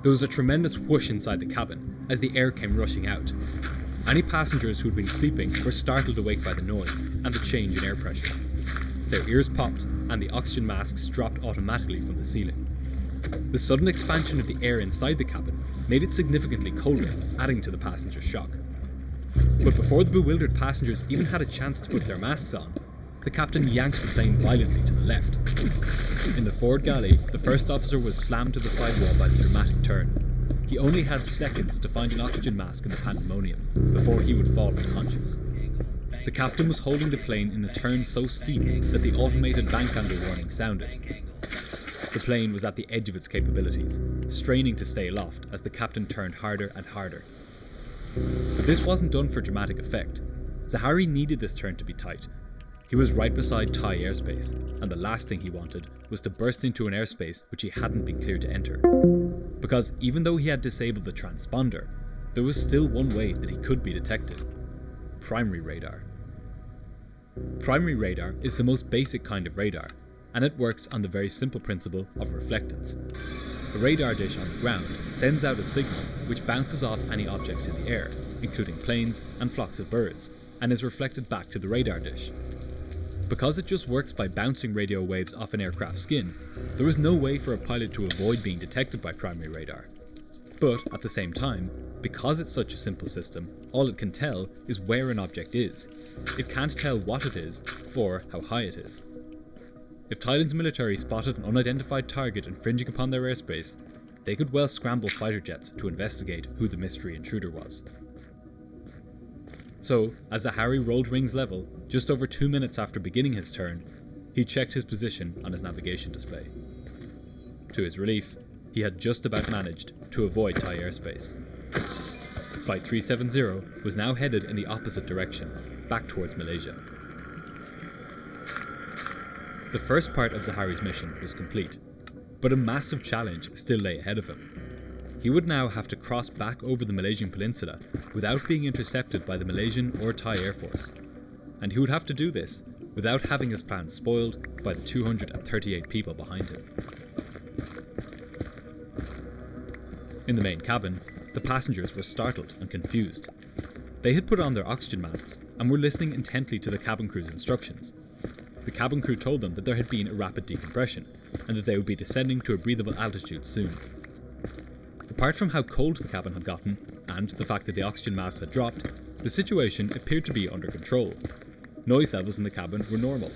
There was a tremendous whoosh inside the cabin as the air came rushing out. Any passengers who had been sleeping were startled awake by the noise and the change in air pressure. Their ears popped and the oxygen masks dropped automatically from the ceiling. The sudden expansion of the air inside the cabin made it significantly colder, adding to the passengers' shock. But before the bewildered passengers even had a chance to put their masks on, the captain yanked the plane violently to the left. In the forward galley, the first officer was slammed to the sidewall by the dramatic turn. He only had seconds to find an oxygen mask in the pandemonium before he would fall unconscious. The captain was holding the plane in a turn so steep that the automated bank angle warning sounded. The plane was at the edge of its capabilities, straining to stay aloft as the captain turned harder and harder. But this wasn't done for dramatic effect. Zaharie needed this turn to be tight. He was right beside Thai airspace, and the last thing he wanted was to burst into an airspace which he hadn't been cleared to enter. Because even though he had disabled the transponder, there was still one way that he could be detected: primary radar. Primary radar is the most basic kind of radar, and it works on the very simple principle of reflectance. A radar dish on the ground sends out a signal which bounces off any objects in the air, including planes and flocks of birds, and is reflected back to the radar dish. Because it just works by bouncing radio waves off an aircraft's skin, there was no way for a pilot to avoid being detected by primary radar. But at the same time, because it's such a simple system, all it can tell is where an object is. It can't tell what it is or how high it is. If Thailand's military spotted an unidentified target infringing upon their airspace, they could well scramble fighter jets to investigate who the mystery intruder was. So, as Zaharie rolled wings level, just over 2 minutes after beginning his turn, he checked his position on his navigation display. To his relief, he had just about managed to avoid Thai airspace. Flight 370 was now headed in the opposite direction, back towards Malaysia. The first part of Zaharie's mission was complete, but a massive challenge still lay ahead of him. He would now have to cross back over the Malaysian peninsula without being intercepted by the Malaysian or Thai Air Force. And he would have to do this without having his plans spoiled by the 238 people behind him. In the main cabin, the passengers were startled and confused. They had put on their oxygen masks and were listening intently to the cabin crew's instructions. The cabin crew told them that there had been a rapid decompression and that they would be descending to a breathable altitude soon. Apart from how cold the cabin had gotten, and the fact that the oxygen masks had dropped, the situation appeared to be under control. Noise levels in the cabin were normal,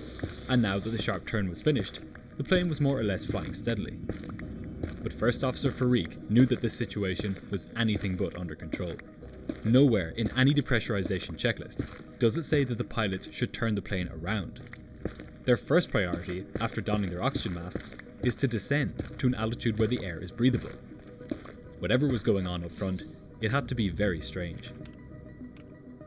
and now that the sharp turn was finished, the plane was more or less flying steadily. But First Officer Farik knew that this situation was anything but under control. Nowhere in any depressurization checklist does it say that the pilots should turn the plane around. Their first priority, after donning their oxygen masks, is to descend to an altitude where the air is breathable. Whatever was going on up front, it had to be very strange.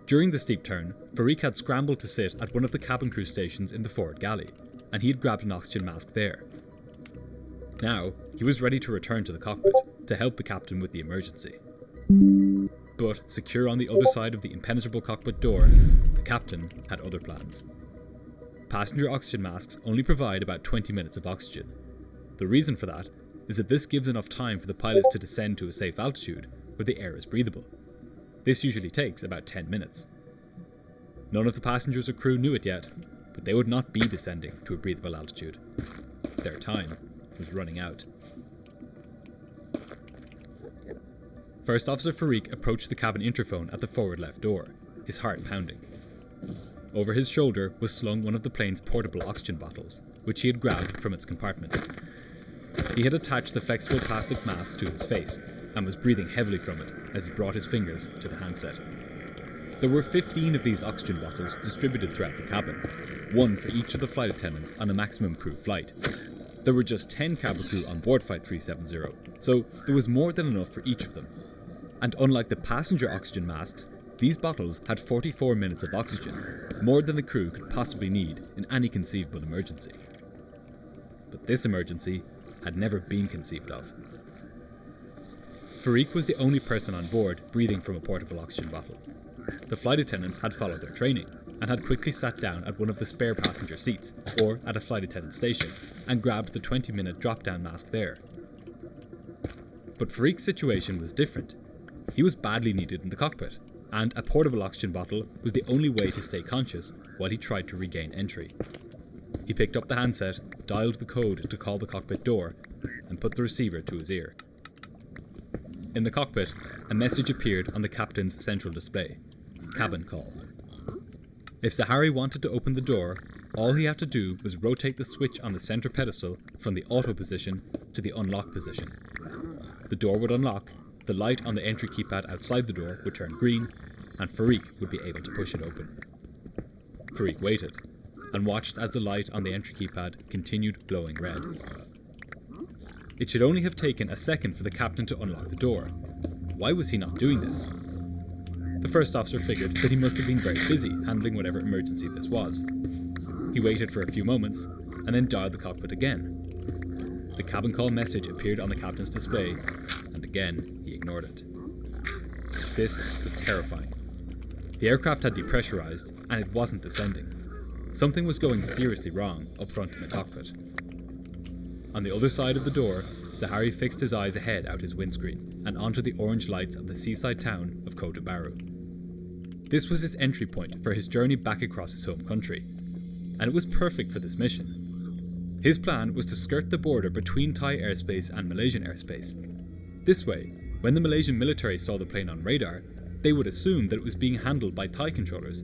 During the steep turn, Farik had scrambled to sit at one of the cabin crew stations in the forward galley, and he had grabbed an oxygen mask there. Now, he was ready to return to the cockpit to help the captain with the emergency. But, secure on the other side of the impenetrable cockpit door, the captain had other plans. Passenger oxygen masks only provide about 20 minutes of oxygen. The reason for that is that this gives enough time for the pilots to descend to a safe altitude where the air is breathable. This usually takes about 10 minutes. None of the passengers or crew knew it yet, but they would not be descending to a breathable altitude. Their time was running out. First Officer Farik approached the cabin interphone at the forward left door, his heart pounding. Over his shoulder was slung one of the plane's portable oxygen bottles, which he had grabbed from its compartment. He had attached the flexible plastic mask to his face and was breathing heavily from it as he brought his fingers to the handset. There were 15 of these oxygen bottles distributed throughout the cabin, one for each of the flight attendants on a maximum crew flight. There were just 10 cabin crew on board Flight 370, so there was more than enough for each of them. And unlike the passenger oxygen masks, these bottles had 44 minutes of oxygen, more than the crew could possibly need in any conceivable emergency. But this emergency had never been conceived of. Farik was the only person on board breathing from a portable oxygen bottle. The flight attendants had followed their training and had quickly sat down at one of the spare passenger seats, or at a flight attendant station, and grabbed the 20-minute drop-down mask there. But Farouk's situation was different. He was badly needed in the cockpit, and a portable oxygen bottle was the only way to stay conscious while he tried to regain entry. He picked up the handset, dialed the code to call the cockpit door, and put the receiver to his ear. In the cockpit, a message appeared on the captain's central display: cabin call. If Zaharie wanted to open the door, all he had to do was rotate the switch on the center pedestal from the auto position to the unlock position. The door would unlock, the light on the entry keypad outside the door would turn green, and Farouk would be able to push it open. Farouk waited, and watched as the light on the entry keypad continued glowing red. It should only have taken a second for the captain to unlock the door. Why was he not doing this? The first officer figured that he must have been very busy handling whatever emergency this was. He waited for a few moments, and then dialed the cockpit again. The cabin call message appeared on the captain's display, and again he ignored it. This was terrifying. The aircraft had depressurized, and it wasn't descending. Something was going seriously wrong up front in the cockpit. On the other side of the door, Zaharie fixed his eyes ahead out his windscreen and onto the orange lights of the seaside town of Kota Baru. This was his entry point for his journey back across his home country, and it was perfect for this mission. His plan was to skirt the border between Thai airspace and Malaysian airspace. This way, when the Malaysian military saw the plane on radar, they would assume that it was being handled by Thai controllers,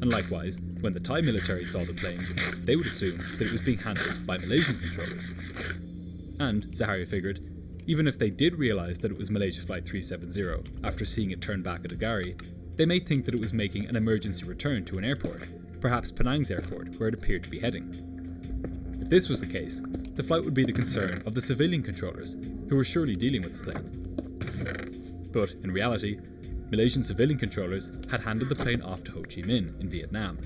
and likewise, when the Thai military saw the plane, they would assume that it was being handled by Malaysian controllers. And, Zaharie figured, even if they did realise that it was Malaysia Flight 370 after seeing it turn back at Agari, they may think that it was making an emergency return to an airport, perhaps Penang's airport, where it appeared to be heading. If this was the case, the flight would be the concern of the civilian controllers, who were surely dealing with the plane. But, in reality, Malaysian civilian controllers had handed the plane off to Ho Chi Minh in Vietnam.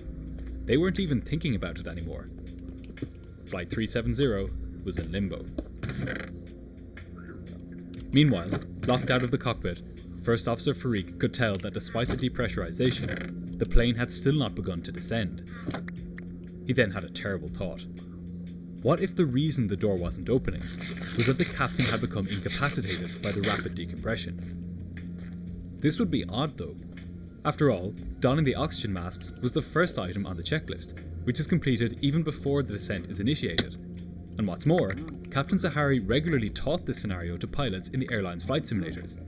They weren't even thinking about it anymore. Flight 370 was in limbo. Meanwhile, locked out of the cockpit, First Officer Farouk could tell that despite the depressurization, the plane had still not begun to descend. He then had a terrible thought. What if the reason the door wasn't opening was that the captain had become incapacitated by the rapid decompression? This would be odd though. After all, donning the oxygen masks was the first item on the checklist, which is completed even before the descent is initiated. And what's more, Captain Zaharie regularly taught this scenario to pilots in the airline's flight simulators.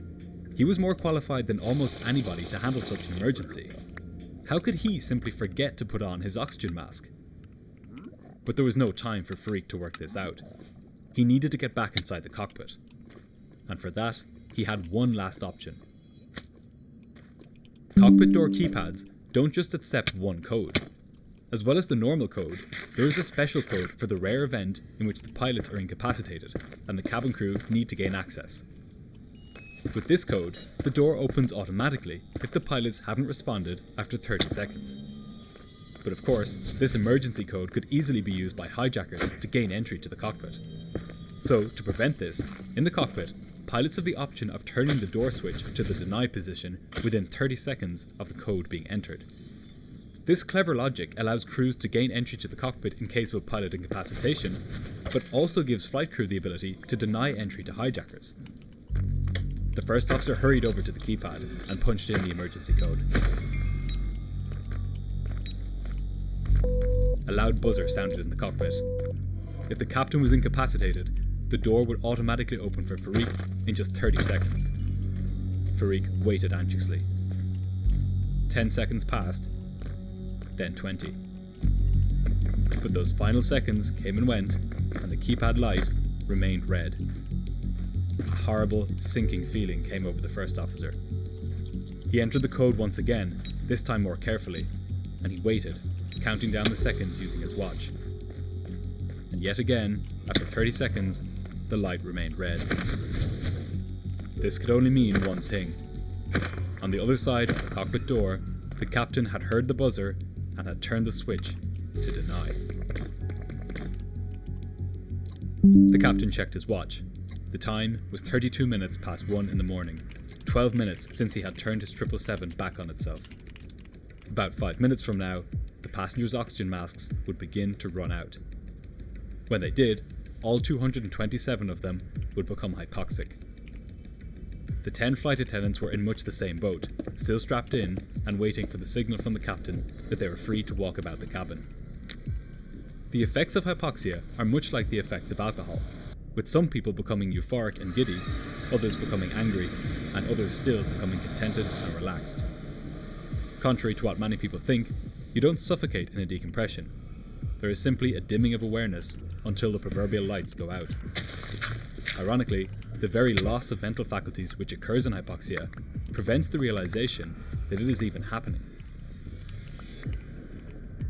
He was more qualified than almost anybody to handle such an emergency. How could he simply forget to put on his oxygen mask? But there was no time for Farouk to work this out. He needed to get back inside the cockpit. And for that, he had one last option. Cockpit door keypads don't just accept one code. As well as the normal code, there is a special code for the rare event in which the pilots are incapacitated and the cabin crew need to gain access. With this code, the door opens automatically if the pilots haven't responded after 30 seconds. But of course, this emergency code could easily be used by hijackers to gain entry to the cockpit. So, to prevent this, in the cockpit, pilots have the option of turning the door switch to the deny position within 30 seconds of the code being entered. This clever logic allows crews to gain entry to the cockpit in case of pilot incapacitation, but also gives flight crew the ability to deny entry to hijackers. The first officer hurried over to the keypad and punched in the emergency code. A loud buzzer sounded in the cockpit. If the captain was incapacitated, the door would automatically open for Farouk in just 30 seconds. Farouk waited anxiously. 10 seconds passed, then 20. But those final seconds came and went, and the keypad light remained red. A horrible, sinking feeling came over the first officer. He entered the code once again, this time more carefully, and he waited, counting down the seconds using his watch. And yet again, after 30 seconds, the light remained red. This could only mean one thing. On the other side of the cockpit door, the captain had heard the buzzer and had turned the switch to deny. The captain checked his watch. The time was 32 minutes past 1 in the morning, 12 minutes since he had turned his 777 back on itself. About 5 minutes from now, the passengers' oxygen masks would begin to run out. When they did, all 227 of them would become hypoxic. The 10 flight attendants were in much the same boat, still strapped in and waiting for the signal from the captain that they were free to walk about the cabin. The effects of hypoxia are much like the effects of alcohol, with some people becoming euphoric and giddy, others becoming angry, and others still becoming contented and relaxed. Contrary to what many people think, you don't suffocate in a decompression. There is simply a dimming of awareness until the proverbial lights go out. Ironically, the very loss of mental faculties which occurs in hypoxia prevents the realization that it is even happening.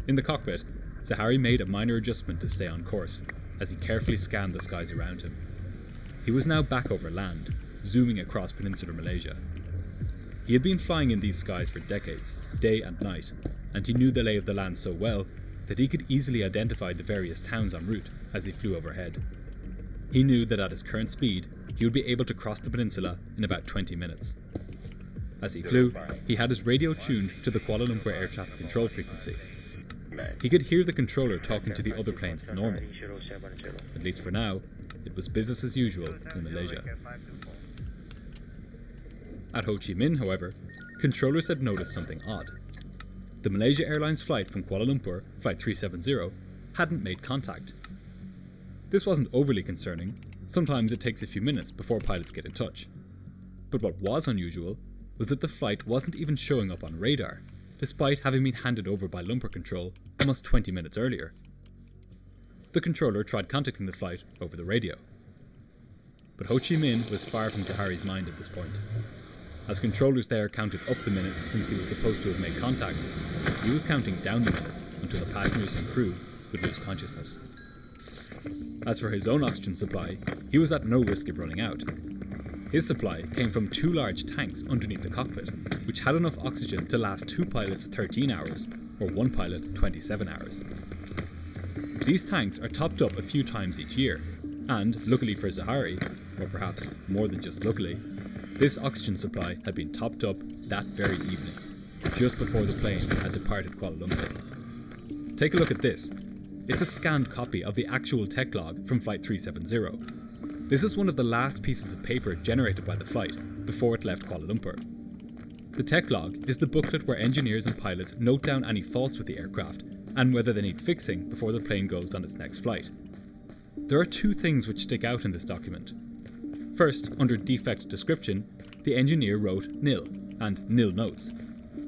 In the cockpit, Zahari made a minor adjustment to stay on course as he carefully scanned the skies around him. He was now back over land, zooming across peninsular Malaysia. He had been flying in these skies for decades, day and night, and he knew the lay of the land so well that he could easily identify the various towns en route as he flew overhead. He knew that at his current speed, he would be able to cross the peninsula in about 20 minutes. As he flew, he had his radio tuned to the Kuala Lumpur air traffic control frequency. He could hear the controller talking to the other planes as normal. At least for now, it was business as usual in Malaysia. At Ho Chi Minh, however, controllers had noticed something odd. The Malaysia Airlines flight from Kuala Lumpur, Flight 370, hadn't made contact. This wasn't overly concerning. Sometimes it takes a few minutes before pilots get in touch. But what was unusual was that the flight wasn't even showing up on radar, despite having been handed over by Lumpur Control almost 20 minutes earlier. The controller tried contacting the flight over the radio. But Ho Chi Minh was far from Zahari's mind at this point. As controllers there counted up the minutes since he was supposed to have made contact, he was counting down the minutes until the passengers and crew would lose consciousness. As for his own oxygen supply, he was at no risk of running out. His supply came from 2 large tanks underneath the cockpit, which had enough oxygen to last 2 pilots 13 hours, or 1 pilot 27 hours. These tanks are topped up a few times each year, and luckily for Zahari, or perhaps more than just luckily, this oxygen supply had been topped up that very evening, just before the plane had departed Kuala Lumpur. Take a look at this. It's a scanned copy of the actual tech log from Flight 370. This is one of the last pieces of paper generated by the flight before it left Kuala Lumpur. The tech log is the booklet where engineers and pilots note down any faults with the aircraft and whether they need fixing before the plane goes on its next flight. There are 2 things which stick out in this document. First, under defect description, the engineer wrote nil and nil notes.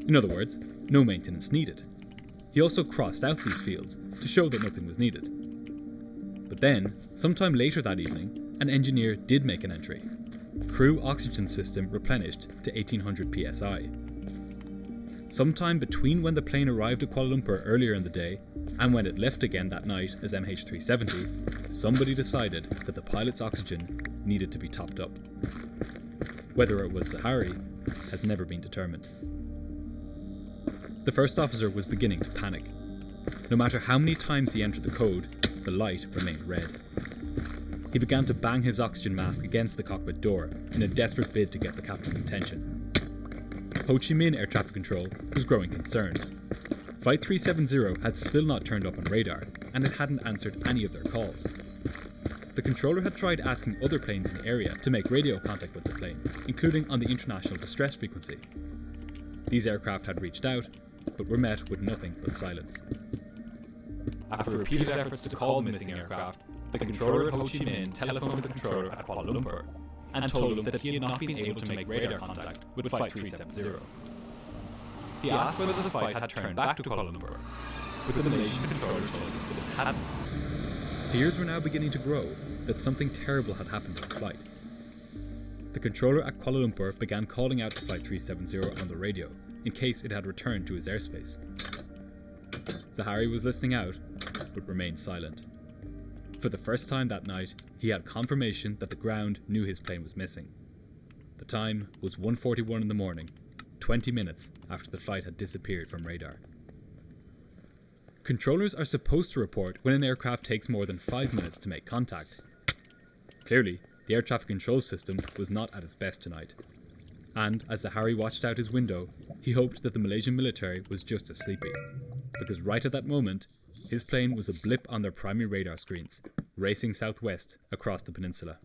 In other words, no maintenance needed. He also crossed out these fields to show that nothing was needed. But then, sometime later that evening, an engineer did make an entry. Crew oxygen system replenished to 1800 psi. Sometime between when the plane arrived at Kuala Lumpur earlier in the day and when it left again that night as MH370, somebody decided that the pilot's oxygen needed to be topped up. Whether it was Zahari has never been determined. The first officer was beginning to panic. No matter how many times he entered the code, the light remained red. He began to bang his oxygen mask against the cockpit door in a desperate bid to get the captain's attention. Ho Chi Minh Air Traffic Control was growing concerned. Flight 370 had still not turned up on radar, and it hadn't answered any of their calls. The controller had tried asking other planes in the area to make radio contact with the plane, including on the international distress frequency. These aircraft had reached out, but were met with nothing but silence. After repeated efforts to call the missing aircraft, the controller at Ho Chi Minh telephoned the controller at Kuala Lumpur and told him that he had not been able to make radar contact with Flight 370. He asked whether the flight had turned back to Kuala Lumpur, but the Malaysian controller told him that it hadn't. Fears were now beginning to grow that something terrible had happened to the flight. The controller at Kuala Lumpur began calling out to Flight 370 on the radio in case it had returned to his airspace. Zahari was listening out, but remained silent. For the first time that night, he had confirmation that the ground knew his plane was missing. The time was 1:41 in the morning, 20 minutes after the flight had disappeared from radar. Controllers are supposed to report when an aircraft takes more than 5 minutes to make contact. Clearly, the air traffic control system was not at its best tonight. And as Zahari watched out his window, he hoped that the Malaysian military was just as sleepy, because right at that moment, his plane was a blip on their primary radar screens, racing southwest across the peninsula.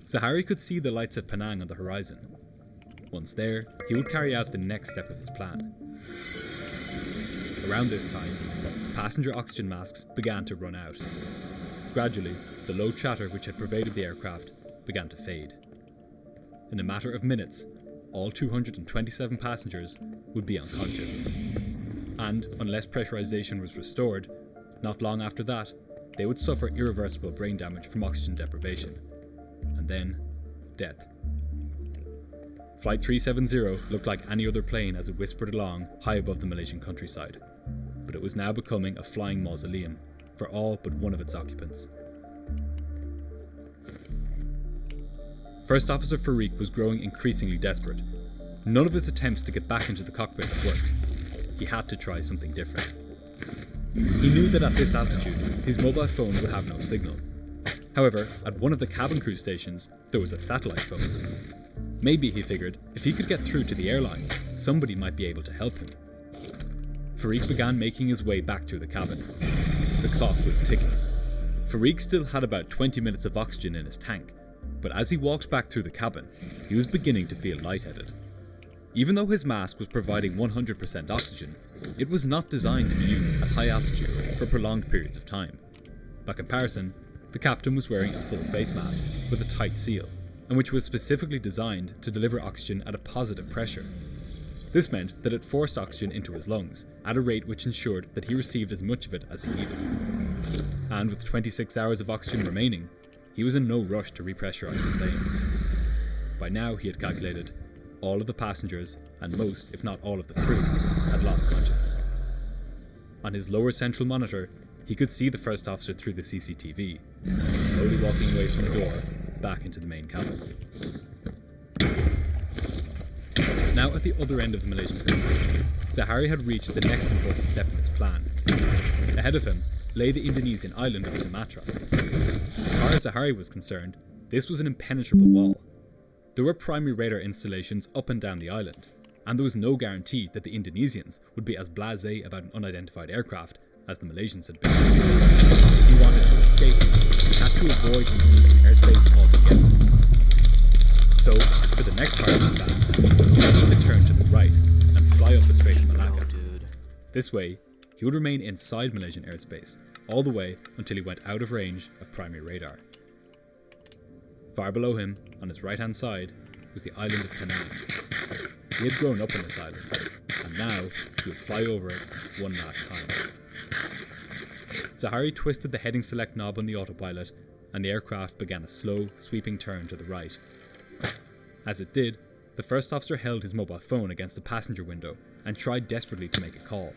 Zahari could see the lights of Penang on the horizon. Once there, he would carry out the next step of his plan. Around this time, the passenger oxygen masks began to run out. Gradually, the low chatter which had pervaded the aircraft began to fade. In a matter of minutes, all 227 passengers would be unconscious. And unless pressurization was restored, not long after that, they would suffer irreversible brain damage from oxygen deprivation. And then, death. Flight 370 looked like any other plane as it whispered along high above the Malaysian countryside, but it was now becoming a flying mausoleum for all but one of its occupants. First Officer Farik was growing increasingly desperate. None of his attempts to get back into the cockpit had worked. He had to try something different. He knew that at this altitude, his mobile phone would have no signal. However, at one of the cabin crew stations, there was a satellite phone. Maybe, he figured, if he could get through to the airline, somebody might be able to help him. Farik began making his way back through the cabin. The clock was ticking. Farik still had about 20 minutes of oxygen in his tank, but as he walked back through the cabin, he was beginning to feel lightheaded. Even though his mask was providing 100% oxygen, it was not designed to be used at high altitude for prolonged periods of time. By comparison, the captain was wearing a full face mask with a tight seal, and which was specifically designed to deliver oxygen at a positive pressure. This meant that it forced oxygen into his lungs at a rate which ensured that he received as much of it as he needed. And with 26 hours of oxygen remaining, he was in no rush to repressurize the plane. By now, he had calculated, all of the passengers, and most, if not all of the crew, had lost consciousness. On his lower central monitor, he could see the first officer through the CCTV, slowly walking away from the door, back into the main cabin. Now at the other end of the Malaysian peninsula, Zahari had reached the next important step in his plan. Ahead of him lay the Indonesian island of Sumatra. As far as Zahari was concerned, this was an impenetrable wall. There were primary radar installations up and down the island, and there was no guarantee that the Indonesians would be as blasé about an unidentified aircraft as the Malaysians had been. If he wanted to escape, he had to avoid Indonesian airspace altogether. So, for the next part of the plan, he would need to turn to the right and fly up the Strait of Malacca. This way, he would remain inside Malaysian airspace, all the way until he went out of range of primary radar. Far below him, on his right-hand side, was the island of Penang. He had grown up on this island, and now he would fly over it one last time. Zahari twisted the heading select knob on the autopilot, and the aircraft began a slow, sweeping turn to the right. As it did, the first officer held his mobile phone against the passenger window and tried desperately to make a call.